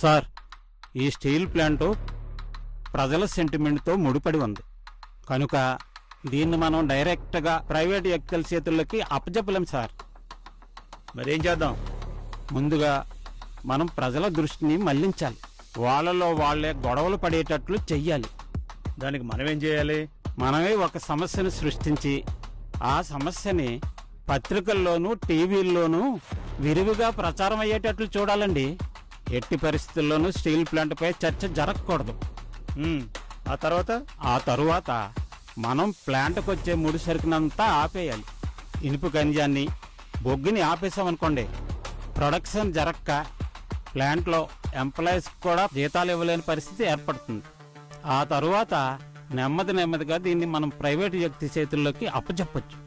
Sir, ఈ steel plant ప్రజల సెంటిమెంట్తో ముడిపడి ఉంది కనుక దీన్ని మనం డైరెక్ట్గా ప్రైవేట్ వ్యక్తుల చేతుల్లోకి అప్పచెప్పలేం సార్. మరేం చేద్దాం? ముందుగా మనం ప్రజల దృష్టిని మళ్లించాలి. వాళ్ళలో వాళ్లే గొడవలు పడేటట్లు చెయ్యాలి. దానికి మనమేం చేయాలి? మనమే ఒక సమస్యను సృష్టించి ఆ సమస్యని పత్రికల్లోనూ టీవీల్లోనూ విరివిగా ప్రచారం అయ్యేటట్లు చూడాలండి. ఎట్టి పరిస్థితుల్లోనూ స్టీల్ ప్లాంట్పై చర్చ జరగకూడదు. ఆ తరువాత మనం ప్లాంట్కి వచ్చే ముడి సరుకునంతా ఆపేయాలి. ఇనుపు ఖనిజాన్ని, బొగ్గుని ఆపేసామనుకోండి, ప్రొడక్షన్ జరక్క ప్లాంట్లో ఎంప్లాయీస్ కూడా జీతాలు ఇవ్వలేని పరిస్థితి ఏర్పడుతుంది. ఆ తరువాత నెమ్మదిగా దీన్ని మనం ప్రైవేటు వ్యక్తి చేతుల్లోకి అప్పచెప్పచ్చు.